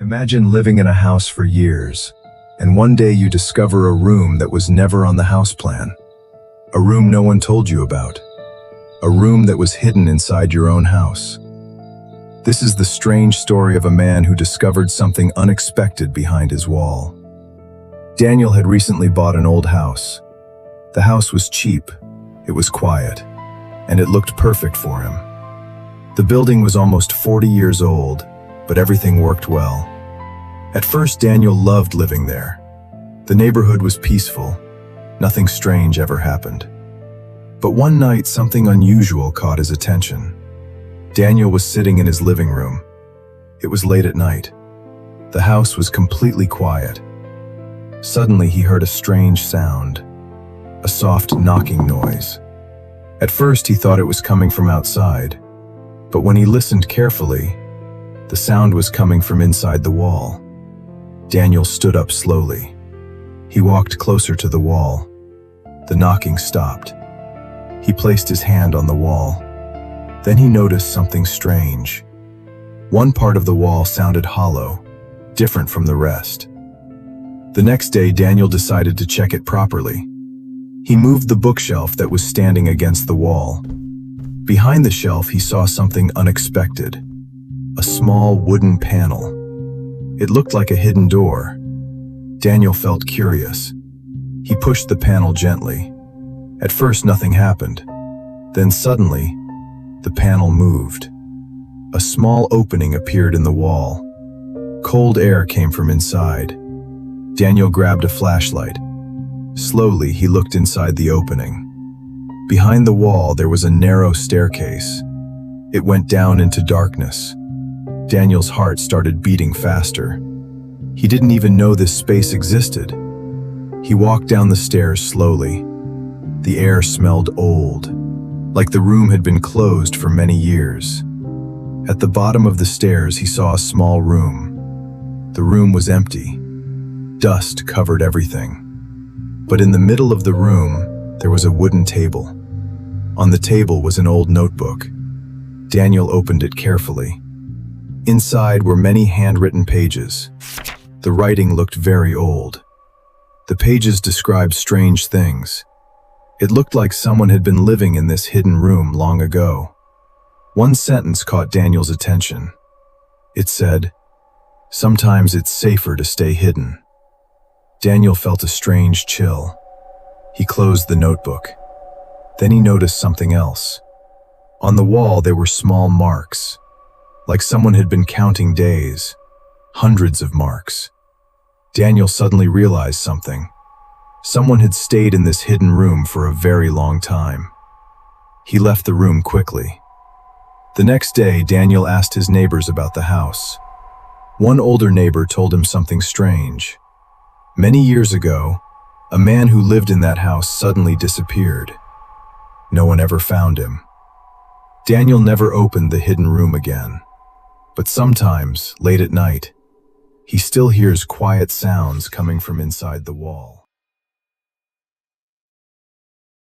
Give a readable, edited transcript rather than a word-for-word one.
Imagine living in a house for years, and one day you discover a room that was never on the house plan. A room no one told you about. A room that was hidden inside your own house. This is the strange story of a man who discovered something unexpected behind his wall. Daniel had recently bought an old house. The house was cheap, it was quiet, and it looked perfect for him. The building was almost 40 years old, but everything worked well. At first, Daniel loved living there. The neighborhood was peaceful. Nothing strange ever happened. But one night, something unusual caught his attention. Daniel was sitting in his living room. It was late at night. The house was completely quiet. Suddenly, he heard a strange sound, a soft knocking noise. At first, he thought it was coming from outside, but when he listened carefully, the sound was coming from inside the wall. Daniel stood up slowly. He walked closer to the wall. The knocking stopped. He placed his hand on the wall. Then he noticed something strange. One part of the wall sounded hollow, different from the rest. The next day, Daniel decided to check it properly. He moved the bookshelf that was standing against the wall. Behind the shelf, he saw something unexpected. A small wooden panel. It looked like a hidden door. Daniel felt curious. He pushed the panel gently. At first, nothing happened. Then suddenly, the panel moved. A small opening appeared in the wall. Cold air came from inside. Daniel grabbed a flashlight. Slowly, he looked inside the opening. Behind the wall, there was a narrow staircase. It went down into darkness. Daniel's heart started beating faster. He didn't even know this space existed. He walked down the stairs slowly. The air smelled old, like the room had been closed for many years. At the bottom of the stairs, he saw a small room. The room was empty. Dust covered everything. But in the middle of the room, there was a wooden table. On the table was an old notebook. Daniel opened it carefully. Inside were many handwritten pages. The writing looked very old. The pages described strange things. It looked like someone had been living in this hidden room long ago. One sentence caught Daniel's attention. It said, "Sometimes it's safer to stay hidden." Daniel felt a strange chill. He closed the notebook. Then he noticed something else. On the wall, there were small marks, like someone had been counting days. Hundreds of marks. Daniel suddenly realized something. Someone had stayed in this hidden room for a very long time. He left the room quickly. The next day, Daniel asked his neighbors about the house. One older neighbor told him something strange. Many years ago, a man who lived in that house suddenly disappeared. No one ever found him. Daniel never opened the hidden room again. But sometimes, late at night, he still hears quiet sounds coming from inside the wall.